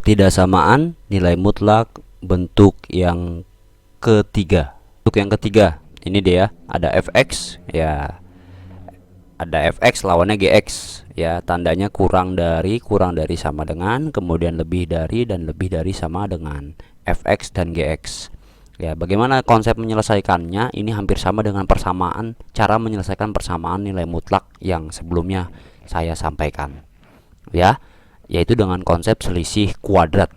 Pertidaksamaan nilai mutlak bentuk yang ketiga. Bentuk yang ketiga ini dia, ada fx ya, ada fx lawannya gx ya, tandanya kurang dari sama dengan, kemudian lebih dari dan lebih dari sama dengan fx dan gx ya. Bagaimana konsep menyelesaikannya? Ini hampir sama dengan persamaan, cara menyelesaikan persamaan nilai mutlak yang sebelumnya saya sampaikan ya, yaitu dengan konsep selisih kuadrat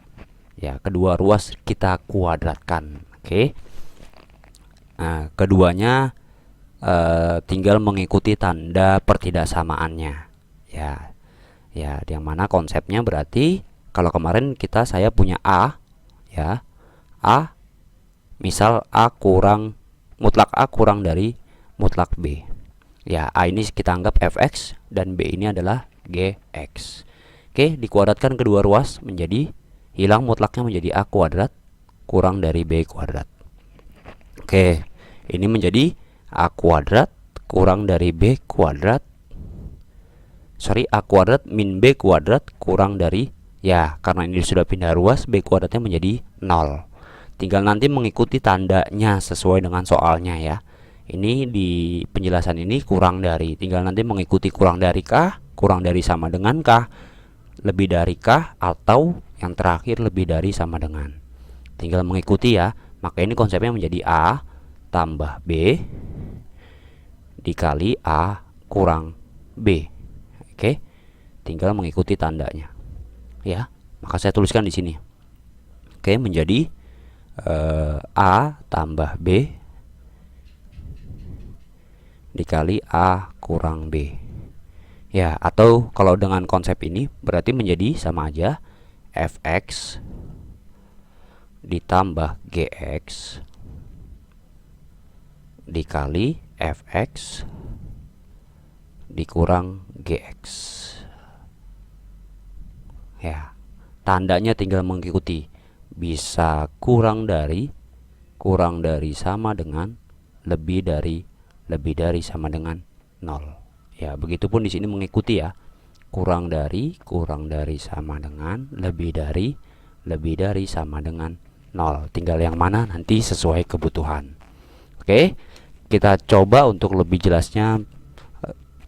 ya. Kedua ruas kita kuadratkan. Oke. Nah, keduanya tinggal mengikuti tanda pertidaksamaannya ya. Ya, yang mana konsepnya berarti kalau kemarin saya punya A ya. A misal mutlak A kurang dari mutlak B. Ya, A ini kita anggap fx dan B ini adalah gx. Oke, dikuadratkan kedua ruas menjadi, hilang mutlaknya menjadi A kuadrat kurang dari B kuadrat. Oke, ini menjadi A kuadrat kurang dari B kuadrat, A kuadrat min B kuadrat kurang dari, ya karena ini sudah pindah ruas, B kuadratnya menjadi 0. Tinggal nanti mengikuti tandanya sesuai dengan soalnya ya. Ini di penjelasan ini kurang dari, tinggal nanti mengikuti kurang dari kah, kurang dari sama dengan kah, lebih dari kah, atau yang terakhir lebih dari sama dengan. Tinggal mengikuti ya. Maka ini konsepnya menjadi A tambah B dikali A kurang B. Oke, tinggal mengikuti tandanya ya. Maka saya tuliskan di sini. Oke, menjadi A tambah B dikali A kurang B ya. Atau kalau dengan konsep ini berarti menjadi sama aja fx ditambah gx dikali fx dikurang gx ya. Tandanya tinggal mengikuti, bisa kurang dari sama dengan, lebih dari sama dengan 0 ya. Begitupun di sini mengikuti ya, kurang dari sama dengan, lebih dari sama dengan 0. Tinggal yang mana nanti sesuai kebutuhan. Oke, kita coba untuk lebih jelasnya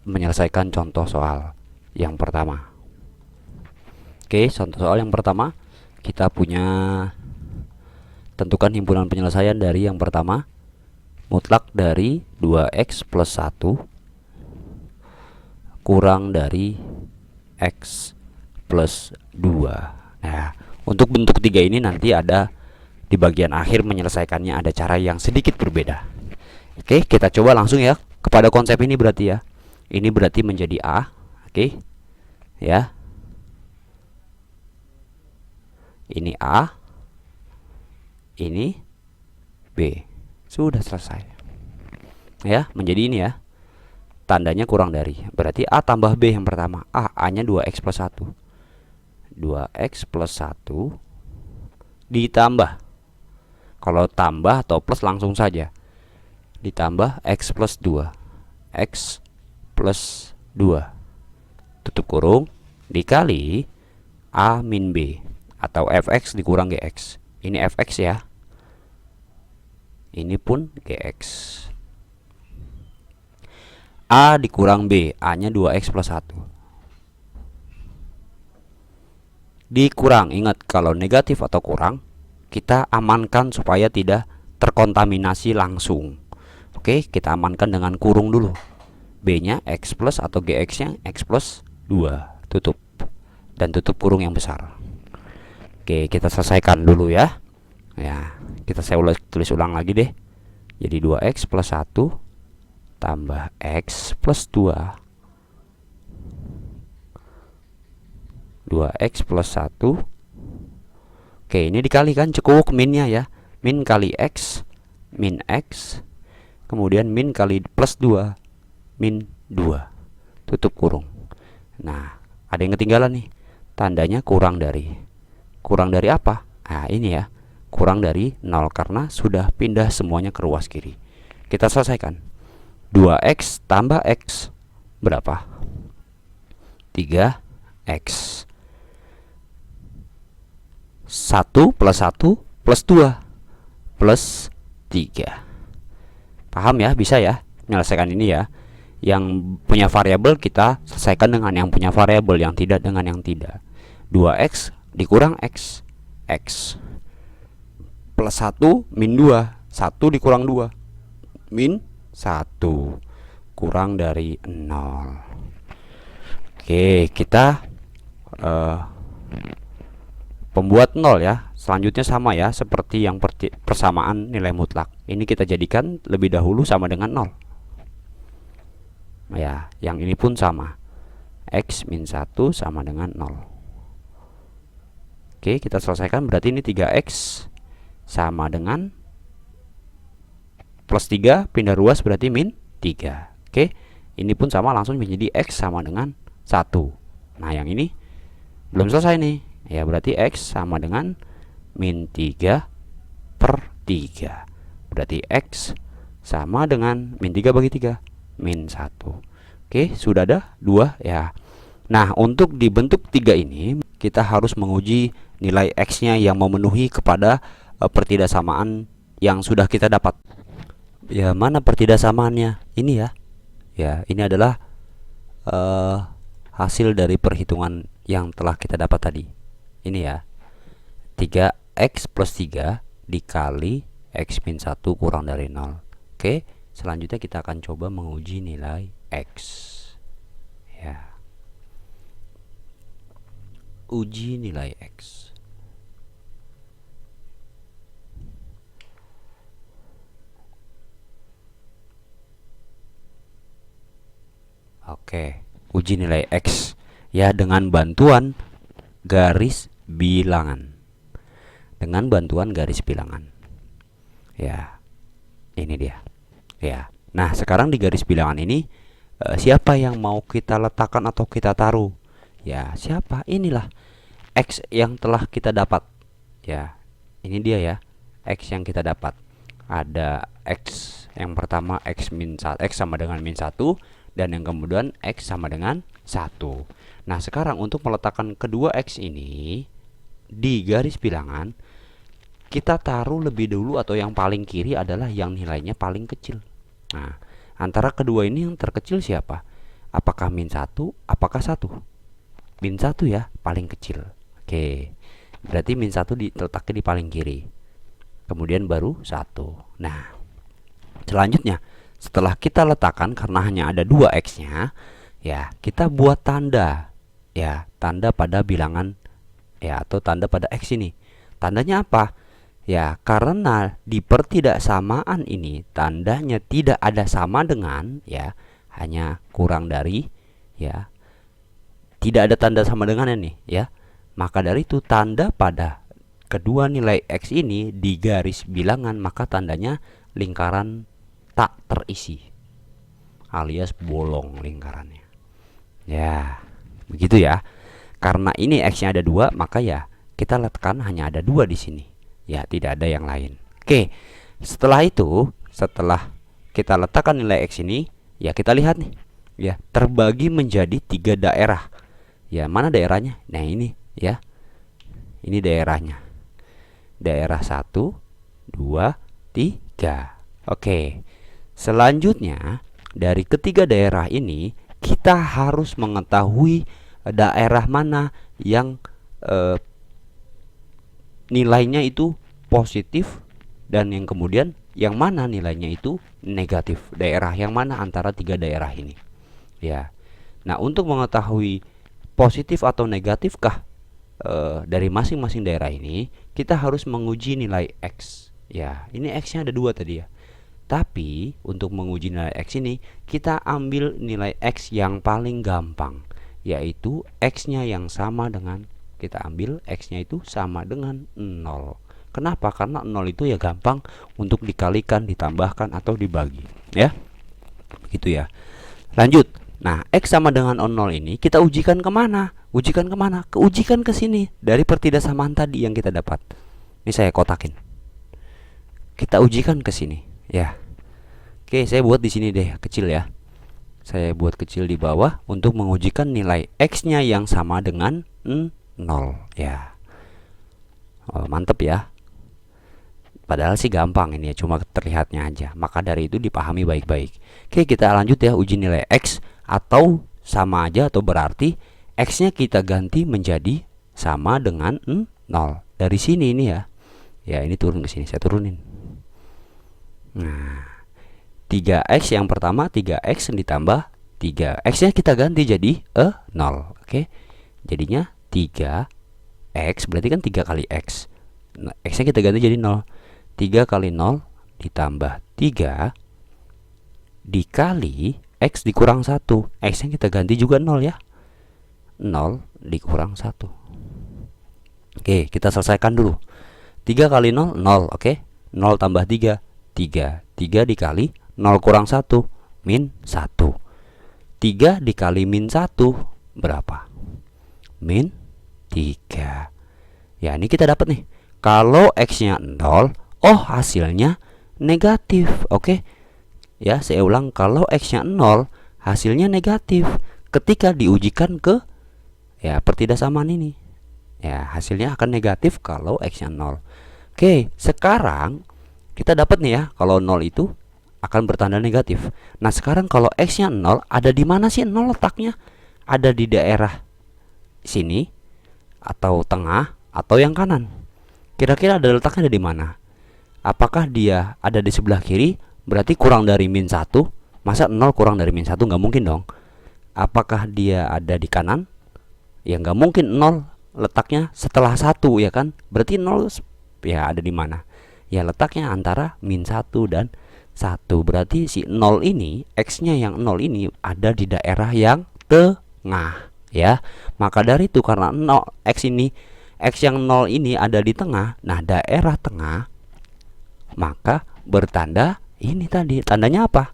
menyelesaikan contoh soal yang pertama. Oke, contoh soal yang pertama kita punya, tentukan himpunan penyelesaian dari yang pertama, mutlak dari 2x plus 1 kurang dari x plus 2. Nah, untuk bentuk 3 ini nanti ada di bagian akhir menyelesaikannya, ada cara yang sedikit berbeda. Oke, kita coba langsung ya kepada konsep ini berarti ya. Ini berarti menjadi A. Oke. Ya. Ini A. Ini B. Sudah selesai. Ya, menjadi ini ya. Tandanya kurang dari. Berarti A tambah B yang pertama. A-nya 2x plus 1. 2x plus 1 ditambah. Kalau tambah atau plus langsung saja. Ditambah x plus 2. X plus 2 tutup kurung dikali A min B atau fx dikurang gx. Ini fx ya. Ini pun gx. A dikurang B, A-nya 2x plus 1. Dikurang, ingat kalau negatif atau kurang kita amankan supaya tidak terkontaminasi langsung. Oke, kita amankan dengan kurung dulu. B-nya x plus atau gx-nya x plus 2. Tutup. Dan tutup kurung yang besar. Oke, kita selesaikan dulu ya. Ya, saya tulis ulang lagi deh. Jadi 2x plus 1 tambah x plus 2. 2x plus 1. Oke, ini dikalikan cukup minnya ya. Min kali x, min x. Kemudian min kali plus 2, min 2. Tutup kurung. Nah, ada yang ketinggalan nih. Tandanya kurang dari. Kurang dari apa? Nah, ini ya. Kurang dari 0 karena sudah pindah semuanya ke ruas kiri. Kita selesaikan. 2x tambah x berapa? 3x. 1 plus 1 plus 2 plus 3. Paham ya? Bisa ya menyelesaikan ini ya. Yang punya variabel kita selesaikan dengan yang punya variabel, yang tidak dengan yang tidak. 2x dikurang x, x plus 1 min 2, 1 dikurang 2 min 1, kurang dari 0. Oke, kita pembuat 0 ya. Selanjutnya sama ya, seperti yang persamaan nilai mutlak. Ini kita jadikan lebih dahulu sama dengan 0. Ya, yang ini pun sama. X min 1 sama dengan 0. Oke, kita selesaikan. Berarti ini 3x sama dengan plus 3 pindah ruas berarti min 3. Oke, ini pun sama, langsung menjadi x sama dengan 1. Nah, yang ini belum selesai nih. Ya, berarti x sama dengan min 3 per 3. Berarti x sama dengan min 3 bagi 3, min 1. Oke, sudah ada 2 ya. Nah, untuk dibentuk 3 ini kita harus menguji nilai x-nya yang memenuhi kepada pertidaksamaan yang sudah kita dapat. Ya, mana pertidaksamaannya? Ini ya. Ya, ini adalah hasil dari perhitungan yang telah kita dapat tadi. Ini ya. 3x plus 3 dikali x min 1 kurang dari 0. Oke, selanjutnya kita akan coba menguji nilai x. Ya. Uji nilai x. Oke, uji nilai x ya dengan bantuan garis bilangan. Dengan bantuan garis bilangan. Ya. Ini dia. Ya. Nah, sekarang di garis bilangan ini siapa yang mau kita letakkan atau kita taruh? Ya, siapa? Inilah x yang telah kita dapat. Ya. Ini dia ya. X yang kita dapat. Ada x yang pertama x min 1, x sama dengan min 1, dan yang kemudian x sama dengan 1. Nah, sekarang untuk meletakkan kedua x ini di garis bilangan, kita taruh lebih dulu, atau yang paling kiri adalah yang nilainya paling kecil. Nah, antara kedua ini yang terkecil siapa? Apakah min 1? Apakah 1? Min 1 ya, paling kecil. Oke, berarti min 1 diletakkan di paling kiri. Kemudian baru 1. Nah, selanjutnya setelah kita letakkan, karena hanya ada 2 x-nya, ya, kita buat tanda. Ya, tanda pada bilangan ya, atau tanda pada x ini. Tandanya apa? Ya, karena di pertidaksamaan ini tandanya tidak ada sama dengan, ya, hanya kurang dari, ya, tidak ada tanda sama dengan ini, ya. Maka dari itu tanda pada kedua nilai x ini di garis bilangan, maka tandanya lingkaran tak terisi, alias bolong lingkarannya. Ya, begitu ya. Karena ini x-nya ada 2, maka ya kita letakkan hanya ada 2 di sini. Ya, tidak ada yang lain. Oke, setelah itu, setelah kita letakkan nilai x ini, ya kita lihat nih, ya, terbagi menjadi 3 daerah. Ya, mana daerahnya? Nah, ini ya. Ini daerahnya. Daerah 1, 2, 3. Oke. Selanjutnya, dari ketiga daerah ini kita harus mengetahui daerah mana yang nilainya itu positif, dan yang kemudian yang mana nilainya itu negatif. Daerah yang mana antara 3 daerah ini. Ya. Nah, untuk mengetahui positif atau negatifkah dari masing-masing daerah ini, kita harus menguji nilai x. Ya, ini x-nya ada 2 tadi ya. Tapi untuk menguji nilai x ini, kita ambil nilai x yang paling gampang, yaitu x-nya yang sama dengan, kita ambil x-nya itu sama dengan 0. Kenapa? Karena 0 itu ya gampang untuk dikalikan, ditambahkan, atau dibagi. Ya, begitu ya. Lanjut. Nah, x sama dengan 0 ini kita ujikan kemana? Ujikan kemana? Ujikan ke sini, dari pertidaksamaan tadi yang kita dapat. Ini saya kotakin. Kita ujikan ke sini. Ya. Oke, saya buat di sini deh, kecil ya. Saya buat kecil di bawah untuk mengujikan nilai x-nya yang sama dengan 0 ya. Oh, mantep ya. Padahal sih gampang ini ya, cuma terlihatnya aja. Maka dari itu dipahami baik-baik. Oke, kita lanjut ya, uji nilai X atau sama aja atau berarti X-nya kita ganti menjadi sama dengan 0. Dari sini ini ya. Ya, ini turun ke sini, saya turunin. Nah, 3X yang pertama 3X ditambah 3. X-nya kita ganti jadi 0. Oke. Jadinya 3X berarti kan 3 kali X. Nah, X-nya kita ganti jadi 0. 3 kali 0 ditambah 3 dikali X dikurang 1. X yang kita ganti juga 0 ya. 0 dikurang 1. Oke, kita selesaikan dulu. 3 kali 0, 0. Oke, 0 tambah 3, 3. 3 dikali 0 kurang 1, min 1. 3 dikali min 1 berapa? Min 3. Ya, ini kita dapat nih. Kalau X-nya 0, oh hasilnya negatif. Oke. Ya, saya ulang, kalau X-nya 0, hasilnya negatif ketika diujikan ke ya pertidaksamaan ini. Ya, hasilnya akan negatif kalau X-nya 0. Oke, sekarang kita dapat nih ya, kalau 0 itu akan bertanda negatif. Nah, sekarang kalau X-nya 0, ada di mana sih 0 letaknya? Ada di daerah sini atau tengah atau yang kanan? Kira-kira ada letaknya ada di mana? Apakah dia ada di sebelah kiri? Berarti kurang dari min 1. Masa 0 kurang dari min 1? Nggak mungkin dong. Apakah dia ada di kanan? Ya nggak mungkin 0 letaknya setelah 1 ya kan. Berarti 0 ya ada di mana? Ya letaknya antara min 1 dan 1. Berarti si 0 ini, X-nya yang 0 ini ada di daerah yang tengah ya. Maka dari itu karena 0 X yang 0 ini ada di tengah. Nah, daerah tengah maka bertanda ini tadi. Tandanya apa?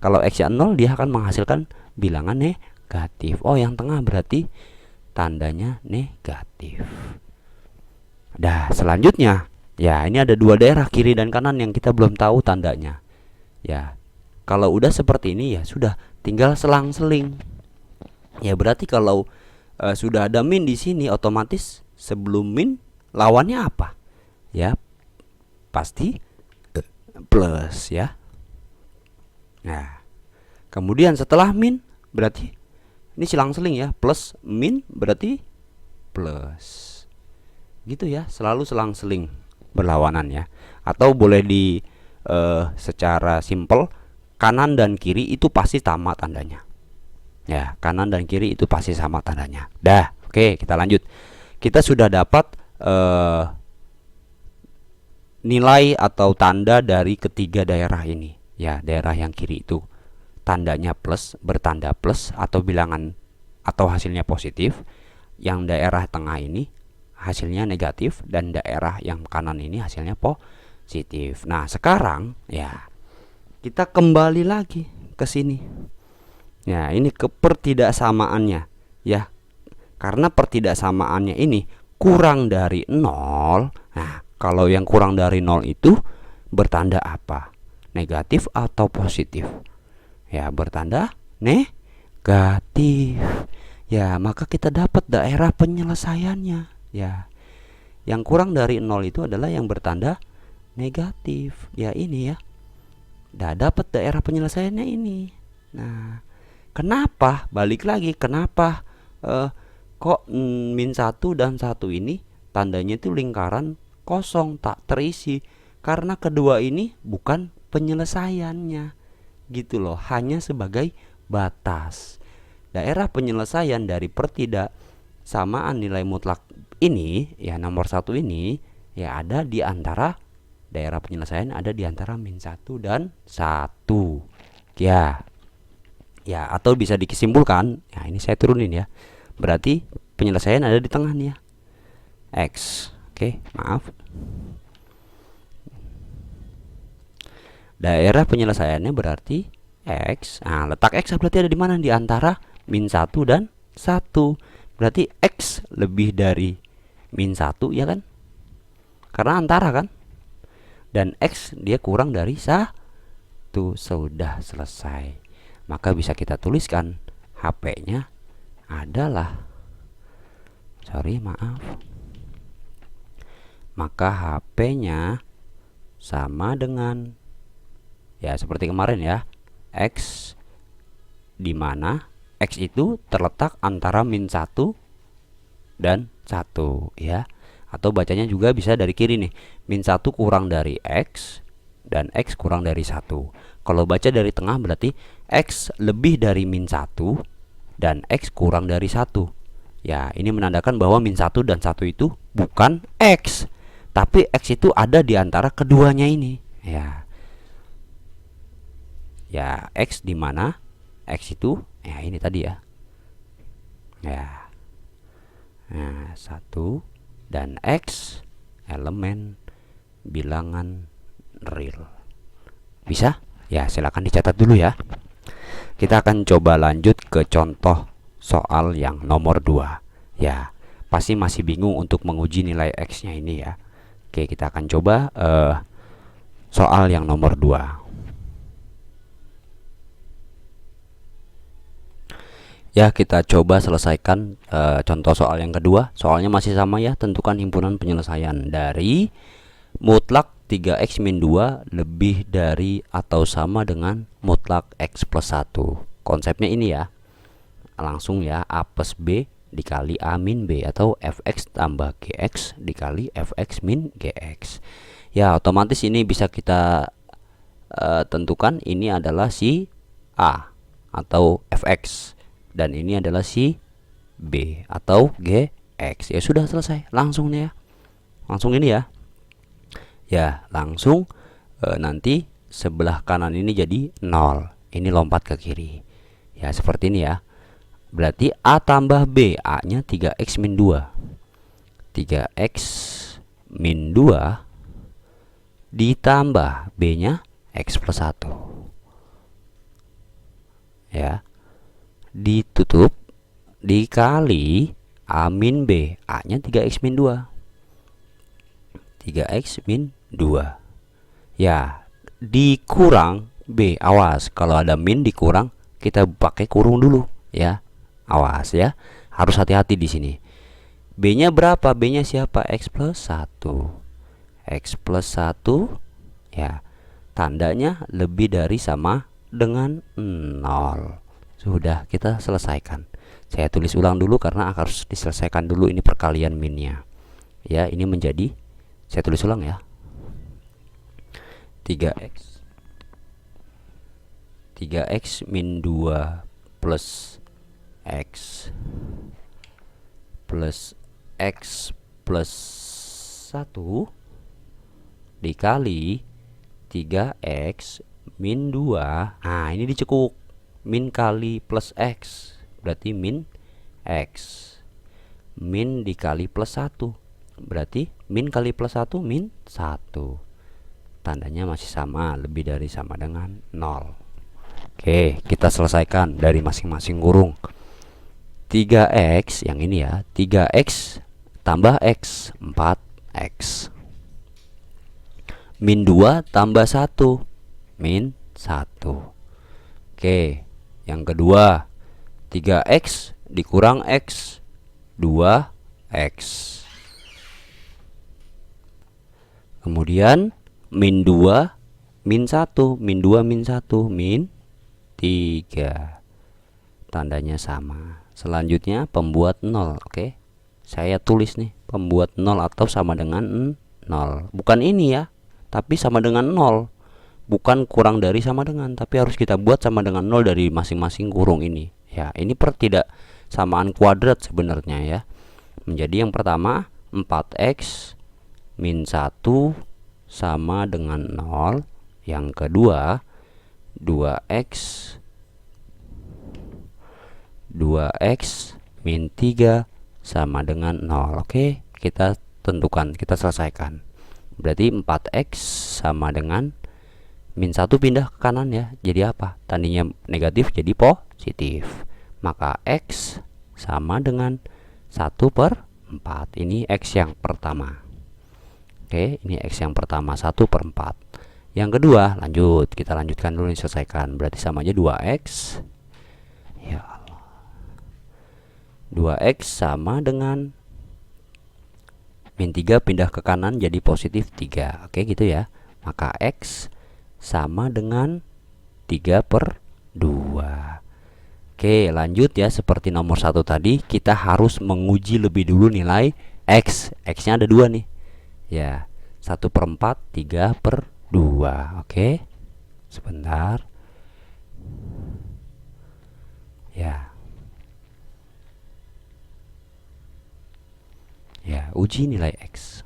Kalau X yang 0 dia akan menghasilkan bilangan negatif. Oh, yang tengah berarti tandanya negatif. Dah, selanjutnya ya ini ada dua daerah kiri dan kanan yang kita belum tahu tandanya. Ya, kalau udah seperti ini ya sudah tinggal selang-seling. Ya berarti kalau sudah ada min di sini, otomatis sebelum min lawannya apa? Ya pasti plus ya. Nah, kemudian setelah min berarti ini silang-seling ya, plus min berarti plus. Gitu ya, selalu selang-seling berlawanan ya. Atau boleh di secara simple, kanan dan kiri itu pasti sama tandanya. Ya, kanan dan kiri itu pasti sama tandanya. Dah, oke, kita lanjut. Kita sudah dapat nilai atau tanda dari ketiga daerah ini. Ya, daerah yang kiri itu tandanya plus, bertanda plus atau bilangan atau hasilnya positif. Yang daerah tengah ini hasilnya negatif dan daerah yang kanan ini hasilnya positif. Nah, sekarang ya kita kembali lagi ke sini. Ya, ini ke pertidaksamaannya ya. Karena pertidaksamaannya ini kurang dari 0. Nah, kalau yang kurang dari 0 itu bertanda apa? Negatif atau positif? Ya, bertanda negatif. Ya, maka kita dapat daerah penyelesaiannya. Ya, yang kurang dari 0 itu adalah yang bertanda negatif. Ya, ini ya. Dah dapat daerah penyelesaiannya ini. Nah, kenapa? Balik lagi, kenapa kok min 1 dan 1 ini tandanya itu lingkaran kosong, tak terisi? Karena kedua ini bukan penyelesaiannya gitu loh, hanya sebagai batas. Daerah penyelesaian dari pertidaksamaan nilai mutlak ini ya, nomor 1 ini ya ada di antara daerah penyelesaian ada di antara min 1 dan 1 ya. Ya, atau bisa disimpulkan, ya ini saya turunin ya. Berarti penyelesaian ada di tengah nih ya. X. Oke, maaf. Daerah penyelesaiannya berarti X. Nah, letak X berarti ada di mana? Di antara min 1 dan 1. Berarti X lebih dari min 1 ya kan? Karena antara kan? Dan X dia kurang dari 1. Sudah selesai. Maka bisa kita tuliskan HP-nya adalah, maaf, maka HP-nya sama dengan, ya seperti kemarin ya, X, di mana X itu terletak antara -1 dan 1 ya. Atau bacanya juga bisa dari kiri nih, -1 kurang dari X dan X kurang dari 1. Kalau baca dari tengah berarti X lebih dari -1 dan X kurang dari 1. Ya, ini menandakan bahwa -1 dan 1 itu bukan X, tapi X itu ada di antara keduanya ini. Ya, X di mana X itu, ya ini tadi ya. Ya. Nah, 1 dan X elemen bilangan real. Bisa? Ya, silakan dicatat dulu ya. Kita akan coba lanjut ke contoh soal yang nomor 2. Ya, pasti masih bingung untuk menguji nilai X-nya ini ya. Oke, kita akan coba soal yang nomor 2. Ya, kita coba selesaikan contoh soal yang kedua. Soalnya masih sama ya, tentukan himpunan penyelesaian dari mutlak 3x min 2 lebih dari atau sama dengan mutlak x plus 1. Konsepnya ini ya, langsung ya, a plus b dikali a min b, atau fx tambah gx dikali fx min gx. Ya, otomatis ini bisa kita tentukan ini adalah si a atau fx, dan ini adalah si B atau GX. Ya sudah, selesai. Langsung nih ya. Langsung ini ya. Ya, langsung nanti sebelah kanan ini jadi 0. Ini lompat ke kiri. Ya, seperti ini ya. Berarti A tambah B, A-nya 3X min 2. 3X min 2 ditambah B-nya X plus 1. Ya, ditutup dikali A min B, A nya 3X min 2. 3X min 2. Ya, dikurang B. Awas, kalau ada min dikurang kita pakai kurung dulu ya. Awas ya, harus hati-hati di sini. B nya berapa? B nya siapa? X plus 1. X plus 1 ya, tandanya lebih dari sama dengan 0. Sudah, kita selesaikan. Saya tulis ulang dulu karena harus diselesaikan dulu ini perkalian minnya. Ya, ini menjadi, saya tulis ulang ya, 3x min 2 plus x plus x plus 1 dikali 3x min 2. Nah, ini dicekuk. Min kali plus X berarti min X. Min dikali plus 1 berarti min kali plus 1 min 1. Tandanya masih sama, lebih dari sama dengan 0. Oke, kita selesaikan dari masing-masing kurung. 3X yang ini ya, 3X tambah X, 4X. Min 2 tambah 1, min 1. Oke, yang kedua, 3X dikurang X, 2X. Kemudian min 2 min 1, min 2 min 1 min 3. Tandanya sama. Selanjutnya pembuat 0. Oke, saya tulis nih, pembuat 0 atau sama dengan 0. Bukan ini ya, tapi sama dengan 0. Bukan kurang dari sama dengan, tapi harus kita buat sama dengan 0 dari masing-masing kurung ini. Ya, ini tidak samaan kuadrat sebenarnya ya. Menjadi yang pertama 4x min 1 sama dengan 0. Yang kedua 2x min 3 sama dengan 0. Oke, kita tentukan, kita selesaikan. Berarti 4x sama dengan min 1 pindah ke kanan ya. Jadi apa? Tandanya negatif jadi positif. Maka X sama dengan 1/4. Ini X yang pertama. Oke, ini X yang pertama, 1/4. Yang kedua, lanjut. Kita lanjutkan dulu, diselesaikan. Berarti sama aja 2X. Ya Allah. 2X sama dengan min 3 pindah ke kanan jadi positif 3. Oke gitu ya. Maka X sama dengan 3 per 2. Oke lanjut ya, seperti nomor 1 tadi, kita harus menguji lebih dulu nilai X. X nya ada 2 nih ya, 1/4 3 per 2. Oke sebentar ya. Ya, uji nilai X.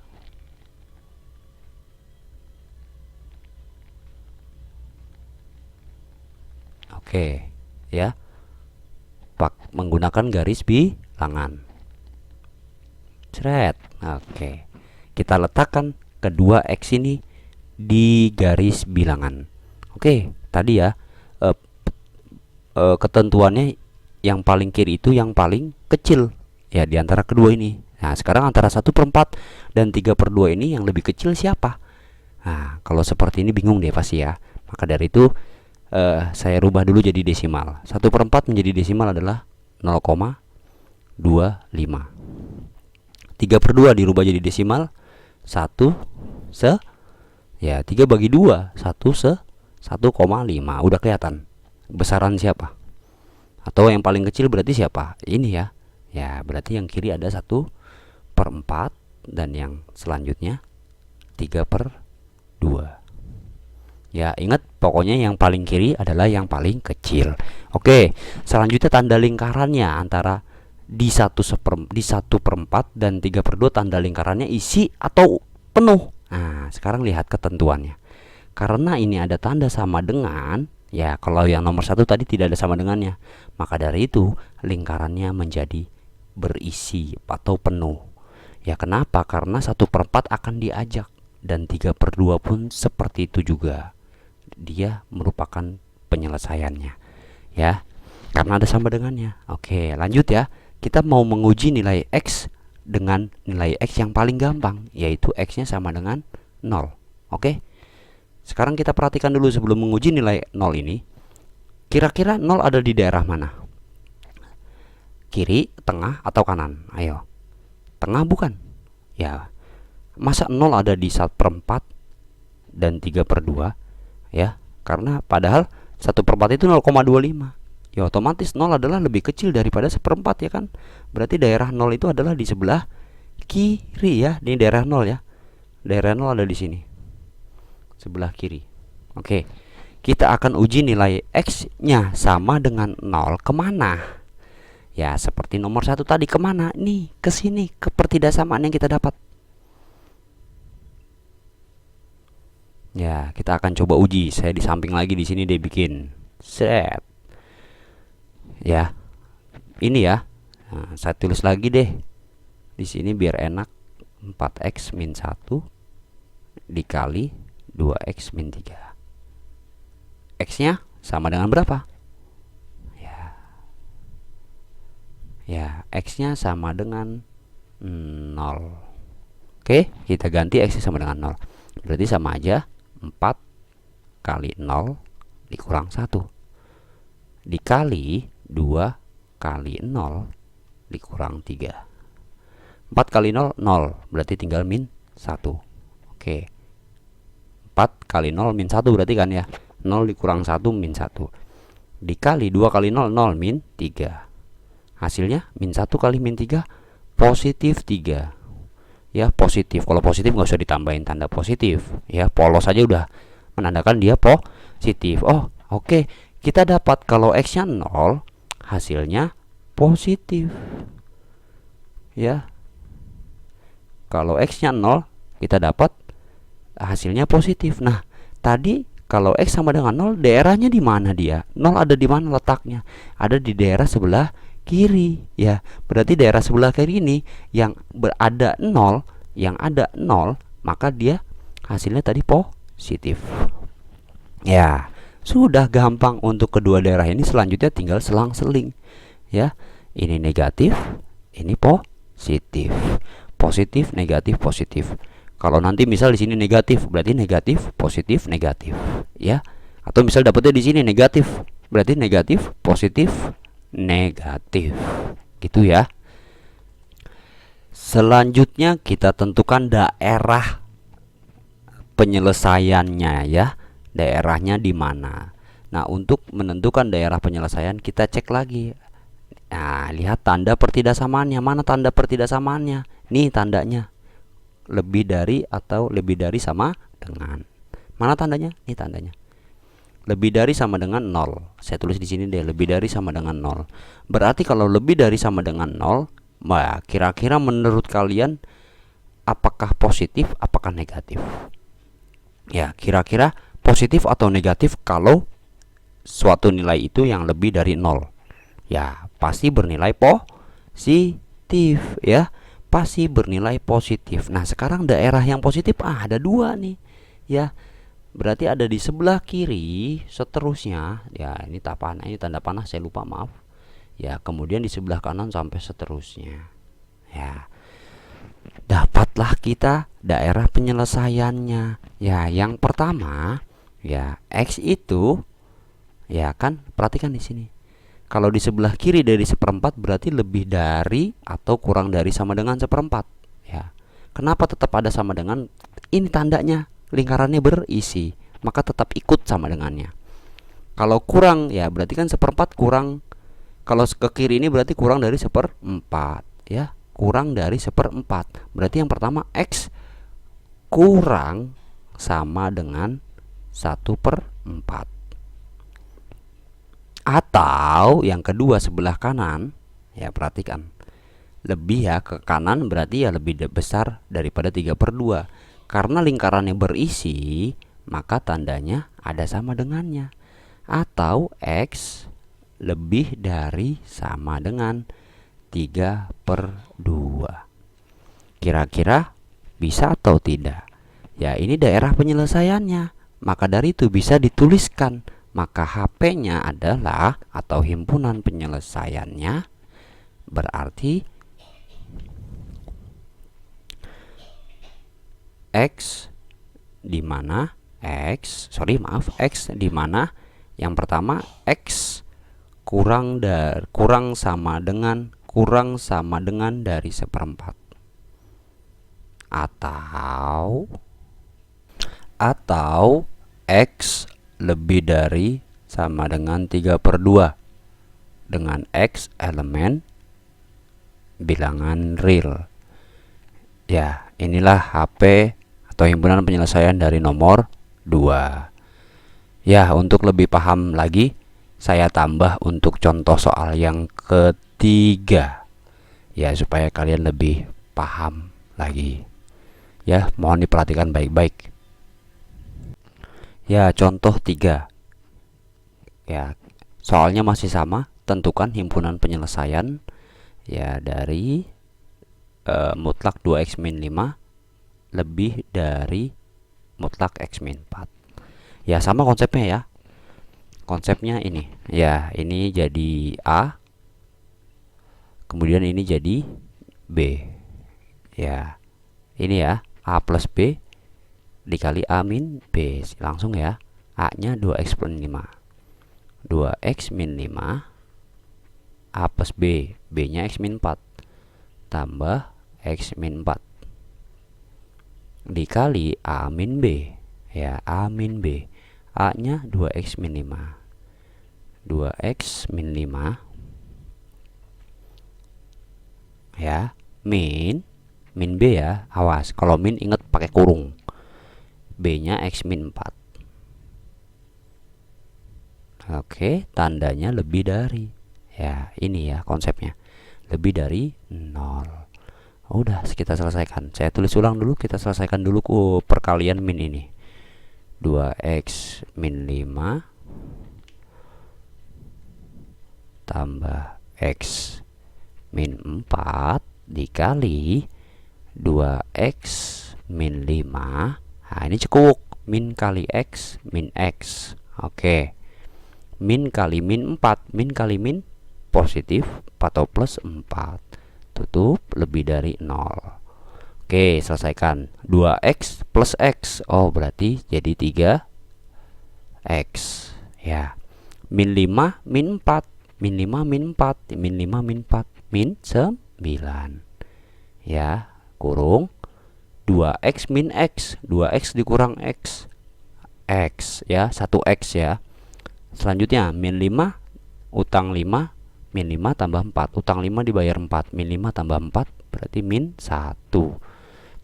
Oke, ya. Menggunakan garis bilangan. Cret. Oke. Kita letakkan kedua X ini di garis bilangan. Oke, tadi ya ketentuannya yang paling kiri itu yang paling kecil ya di antara kedua ini. Nah sekarang antara 1/4 dan 3 per 2 ini yang lebih kecil siapa? Nah kalau seperti ini bingung deh pasti ya. Maka dari itu saya rubah dulu jadi desimal. 1/4 menjadi desimal adalah 0,25. 3 per 2 dirubah jadi desimal 1 se ya 3 bagi 2 1 se 1,5. Udah kelihatan besaran siapa? Atau yang paling kecil berarti siapa? Ini ya. Ya berarti yang kiri ada 1/4 dan yang selanjutnya 3 per 2. Ya ingat pokoknya yang paling kiri adalah yang paling kecil. Oke selanjutnya tanda lingkarannya antara di 1/4 dan 3 per 2 tanda lingkarannya isi atau penuh. Nah sekarang lihat ketentuannya. Karena ini ada tanda sama dengan, ya kalau yang nomor 1 tadi tidak ada sama dengannya, maka dari itu lingkarannya menjadi berisi atau penuh. Ya kenapa? Karena 1/4 akan diajak dan 3 per 2 pun seperti itu juga. Dia merupakan penyelesaiannya ya, karena ada sama dengannya. Oke lanjut ya, kita mau menguji nilai X dengan nilai X yang paling gampang, yaitu X nya sama dengan 0. Oke sekarang kita perhatikan dulu sebelum menguji nilai 0 ini, kira-kira 0 ada di daerah mana? Kiri, tengah, atau kanan? Ayo. Tengah bukan? Ya. Masa 0 ada di 1/4 dan 3 per 2? Ya, karena padahal 1/4 itu 0,25. Ya otomatis 0 adalah lebih kecil daripada 1/4 ya kan. Berarti daerah 0 itu adalah di sebelah kiri ya. Ini daerah 0 ya. Daerah 0 ada di sini, sebelah kiri. Oke kita akan uji nilai X nya sama dengan 0 kemana? Ya seperti nomor 1 tadi, kemana? Nih ke sini, ke pertidaksamaan yang kita dapat. Ya kita akan coba uji. Saya di samping lagi di sini deh bikin. Set. Ya ini ya. Nah, saya tulis lagi deh di sini biar enak. 4x min 1 dikali 2x min 3. X nya sama dengan berapa? Ya X nya sama dengan 0. Oke kita ganti X nya sama dengan 0. Berarti sama aja 4 kali 0 dikurang 1 dikali 2 kali 0 dikurang 3. 4 kali 0 0, berarti tinggal min 1. Oke 4 kali 0 min 1 berarti kan ya 0 dikurang 1 min 1 dikali 2 kali 0 0 min 3. Hasilnya min 1 kali min 3 positif 3. Ya positif. Kalau positif nggak usah ditambahin tanda positif ya, polos aja udah menandakan dia positif. Oh oke kita dapat kalau X nya 0 hasilnya positif ya. Kalau X nya 0 kita dapat hasilnya positif. Nah tadi kalau X sama dengan 0 daerahnya di mana dia? 0 ada di mana letaknya? Ada di daerah sebelah kiri ya. Berarti daerah sebelah kiri ini yang berada 0, yang ada 0, maka dia hasilnya tadi positif. Ya, sudah gampang untuk kedua daerah ini. Selanjutnya tinggal selang-seling ya. Ini negatif, ini positif. Positif, negatif, positif. Kalau nanti misal di sini negatif, berarti negatif, positif, negatif ya. Atau misal dapetnya di sini negatif, berarti negatif, positif, negatif gitu ya. Selanjutnya kita tentukan daerah penyelesaiannya ya. Daerahnya di mana. Nah, untuk menentukan daerah penyelesaian kita cek lagi. Nah, lihat tanda pertidaksamaannya. Mana tanda pertidaksamaannya? Nih tandanya. Lebih dari atau lebih dari sama dengan. Mana tandanya? Ini tandanya. Lebih dari sama dengan 0. Saya tulis di sini deh, lebih dari sama dengan 0. Berarti kalau lebih dari sama dengan 0, kira-kira menurut kalian apakah positif, apakah negatif? Ya, kira-kira positif atau negatif kalau suatu nilai itu yang lebih dari 0? Ya, pasti bernilai positif ya. Pasti bernilai positif. Nah, sekarang daerah yang positif ada dua nih ya. Berarti ada di sebelah kiri seterusnya. Ya, ini tanda panah saya lupa, maaf. Ya, kemudian di sebelah kanan sampai seterusnya. Ya. Dapatlah kita daerah penyelesaiannya. Ya, yang pertama, ya X itu ya kan, perhatikan di sini. Kalau di sebelah kiri dari seperempat berarti lebih dari atau kurang dari sama dengan seperempat. Ya. Kenapa tetap ada sama dengan? Ini tandanya lingkarannya berisi, maka tetap ikut sama dengannya. Kalau kurang ya berarti kan seperempat kurang. Kalau ke kiri ini berarti kurang dari seperempat ya. Kurang dari seperempat. Berarti yang pertama X kurang sama dengan 1/4. Atau yang kedua sebelah kanan, ya perhatikan, lebih ya ke kanan berarti ya lebih besar daripada 3/2. Karena lingkarannya berisi, maka tandanya ada sama dengannya. Atau X lebih dari sama dengan 3/2. Kira-kira bisa atau tidak? Ya, ini daerah penyelesaiannya. Maka dari itu bisa dituliskan. Maka HP-nya adalah atau himpunan penyelesaiannya berarti X di mana X di mana yang pertama X kurang sama dengan dari seperempat. Atau X lebih dari sama dengan 3/2 dengan X elemen bilangan real. Ya, inilah HP atau himpunan penyelesaian dari nomor 2. Ya, untuk lebih paham lagi saya tambah untuk contoh soal yang ketiga. Ya, supaya kalian lebih paham lagi. Ya, mohon diperhatikan baik-baik. Ya, contoh 3. Ya, soalnya masih sama, tentukan himpunan penyelesaian ya dari mutlak 2x min 5 lebih dari mutlak x min 4. Ya, sama konsepnya ya. Konsepnya ini. Ya, ini jadi A. Kemudian ini jadi B. Ya, ini ya, A plus B dikali A min B. Langsung ya, A nya 2x min 5, 2x min 5 A plus B, B nya x min 4 tambah x min 4 dikali A min B. Ya, A min B, A nya 2x min 5, 2x min 5 ya, min B ya, awas kalau min inget pakai kurung. B nya x min 4. Oke, tandanya lebih dari. Ya, ini ya konsepnya. Lebih dari 0. Udah, kita selesaikan. Saya tulis ulang dulu, kita selesaikan dulu perkalian min ini. 2x min 5 tambah x min 4 dikali 2x min 5. Nah, ini cukup. Min kali x min x. Oke. Min kali min 4. Min kali min positif atau plus 4. Tutup lebih dari 0. Oke, selesaikan. 2x plus x. Oh, berarti jadi 3x. Ya. Min 5 min 4. Min 5 min 4. Min 5 min 4. Min 9. ya, kurung 2x min x, 2x dikurang x, x ya, 1x ya. Selanjutnya min 5, utang 5, min 5 tambah 4, utang 5 dibayar 4, min 5 tambah 4 berarti min 1.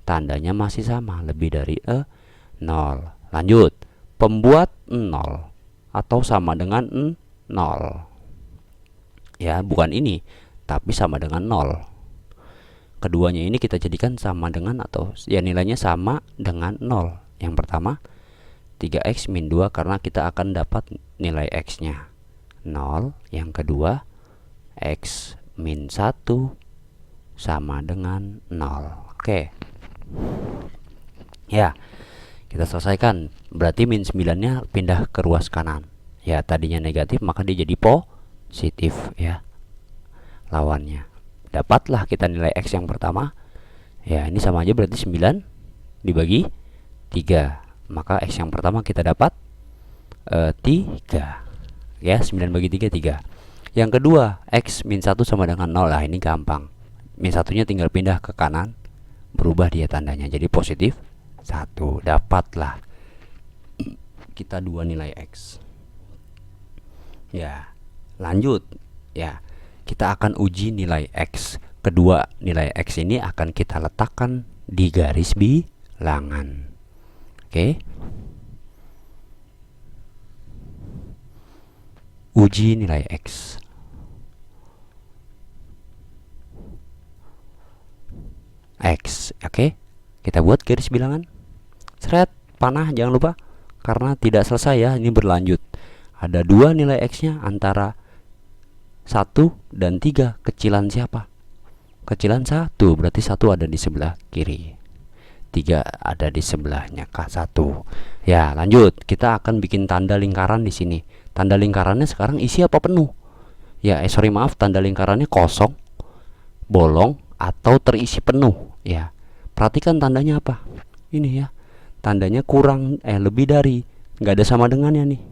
Tandanya masih sama, lebih dari 0. Lanjut, pembuat 0 atau sama dengan 0. Ya, bukan ini, tapi sama dengan 0. Keduanya ini kita jadikan sama dengan atau ya nilainya sama dengan 0. Yang pertama 3x min 2 karena kita akan dapat nilai x nya 0. Yang kedua x min 1 sama dengan 0. Oke. Ya, kita selesaikan. Berarti min 9 nya pindah ke ruas kanan. Ya, tadinya negatif maka dia jadi positif ya, lawannya. Dapatlah kita nilai x yang pertama. Ya, ini sama aja berarti 9 dibagi 3. Maka x yang pertama kita dapat 3. Ya, 9 bagi 3 3. Yang kedua, x min 1 sama dengan 0. Nah, ini gampang. Min 1-nya tinggal pindah ke kanan, berubah dia tandanya jadi positif 1. Dapatlah kita 2 nilai x. Ya, lanjut. Ya, kita akan uji nilai x. Kedua nilai x ini akan kita letakkan di garis bilangan. Oke. Uji nilai x. X, oke. Kita buat garis bilangan. Seret, panah jangan lupa karena tidak selesai ya, ini berlanjut. Ada 2 nilai x-nya antara 1 dan 3. Kecilan siapa? Kecilan 1, berarti 1 ada di sebelah kiri, 3 ada di sebelahnya K1. Ya, lanjut. Kita akan bikin tanda lingkaran di sini. Tanda lingkarannya sekarang isi apa penuh? Ya, maaf, tanda lingkarannya kosong, bolong, atau terisi penuh. Ya, perhatikan tandanya apa? Ini ya, tandanya kurang, lebih dari, nggak ada sama dengannya nih.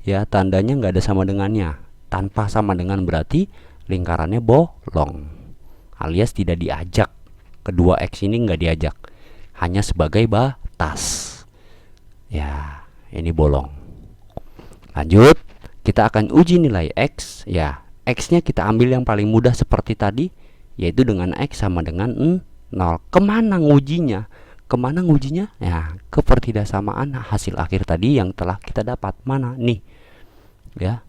Ya, tandanya nggak ada sama dengannya. Tanpa sama dengan berarti lingkarannya bolong, alias tidak diajak. Kedua x ini nggak diajak, hanya sebagai batas. Ya, ini bolong. Lanjut, kita akan uji nilai x. Ya, x-nya kita ambil yang paling mudah seperti tadi, yaitu dengan x sama dengan 0. Kemana ngujinya? Kemana ngujinya? Ya, ke pertidaksamaan hasil akhir tadi yang telah kita dapat. Mana nih? Ya,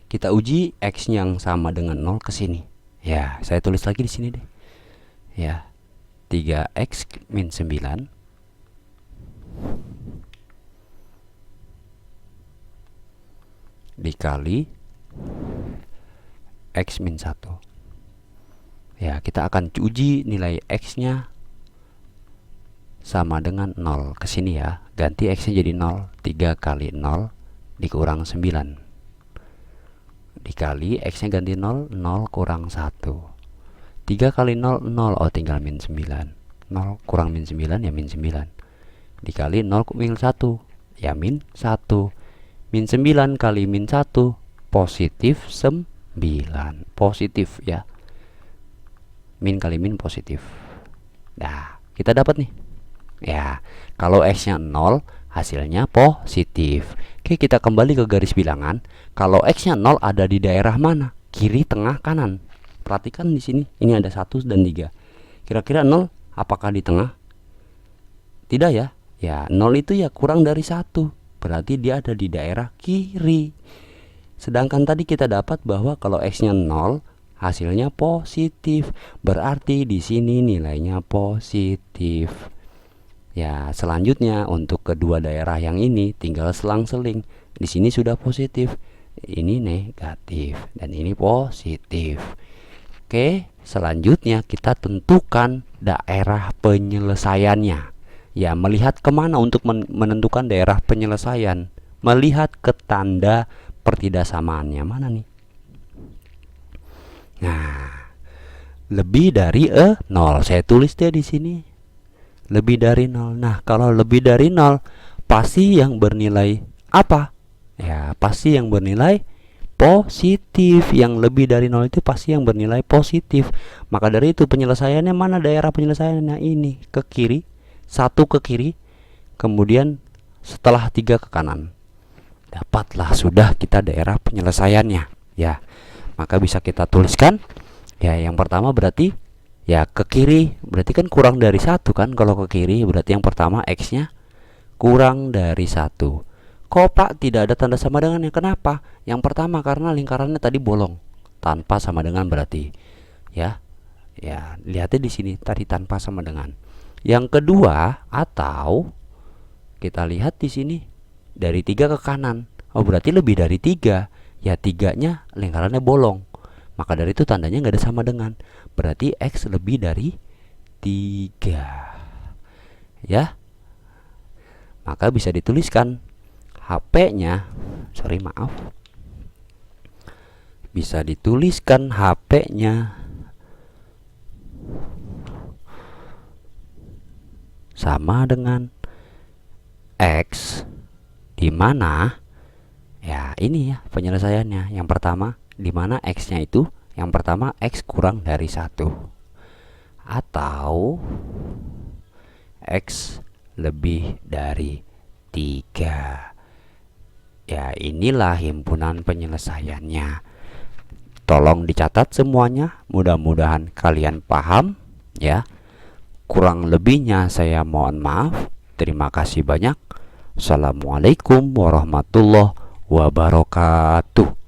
kita uji x yang sama dengan 0 ke sini. Ya, saya tulis lagi di sini deh. Ya, 3x min 9 dikali x min 1. Ya, kita akan uji nilai x-nya sama dengan 0 ke sini ya. Ganti x-nya jadi 0. 3 kali 0 dikurang 9 dikali x-nya ganti 0, 0 kurang 1. 3 kali 0, 0. Oh, tinggal min 9. 0 kurang min 9 ya min 9. Dikali 0 min 1 ya min 1. Min 9 kali min 1 positif 9. Positif ya. Min kali min positif. Nah, kita dapat nih. Ya, kalau x-nya 0 hasilnya positif. Oke, kita kembali ke garis bilangan. Kalau x-nya 0 ada di daerah mana? Kiri, tengah, kanan. Perhatikan di sini. Ini ada 1 dan 3. Kira-kira 0 apakah di tengah? Tidak ya. Ya, 0 itu ya kurang dari 1. Berarti dia ada di daerah kiri. Sedangkan tadi kita dapat bahwa kalau x-nya 0 hasilnya positif. Berarti di sini nilainya positif. Ya, selanjutnya untuk kedua daerah yang ini tinggal selang-seling. Di sini sudah positif, ini negatif, dan ini positif. Oke, selanjutnya kita tentukan daerah penyelesaiannya. Ya, melihat kemana untuk menentukan daerah penyelesaian? Melihat ke tanda pertidaksamaannya mana nih? Nah, lebih dari 0. Saya tulis deh di sini. Lebih dari 0. Nah, kalau lebih dari 0 pasti yang bernilai apa? Ya, pasti yang bernilai positif. Yang lebih dari 0 itu pasti yang bernilai positif. Maka dari itu penyelesaiannya mana daerah penyelesaiannya? Ini ke kiri, 1 ke kiri, kemudian setelah 3 ke kanan. Dapatlah sudah kita daerah penyelesaiannya ya. Maka bisa kita tuliskan ya, yang pertama berarti ya ke kiri, berarti kan kurang dari 1 kan. Kalau ke kiri berarti yang pertama X nya kurang dari 1. Kok Pak tidak ada tanda sama dengannya? Kenapa? Yang pertama karena lingkarannya tadi bolong, tanpa sama dengan berarti ya. Ya, lihatnya di sini tadi tanpa sama dengan. Yang kedua, atau kita lihat di sini dari 3 ke kanan. Oh, berarti lebih dari 3. Ya, 3-nya lingkarannya bolong. Maka dari itu tandanya nggak ada sama dengan. Berarti X lebih dari 3. Ya. Maka bisa dituliskan HP-nya, bisa dituliskan HP-nya sama dengan X, di mana ya ini ya penyelesaiannya. Yang pertama di mana X-nya itu yang pertama X kurang dari 1, atau X lebih dari 3. Ya, inilah himpunan penyelesaiannya. Tolong dicatat semuanya, mudah-mudahan kalian paham ya. Kurang lebihnya saya mohon maaf. Terima kasih banyak. Assalamualaikum warahmatullahi wabarakatuh.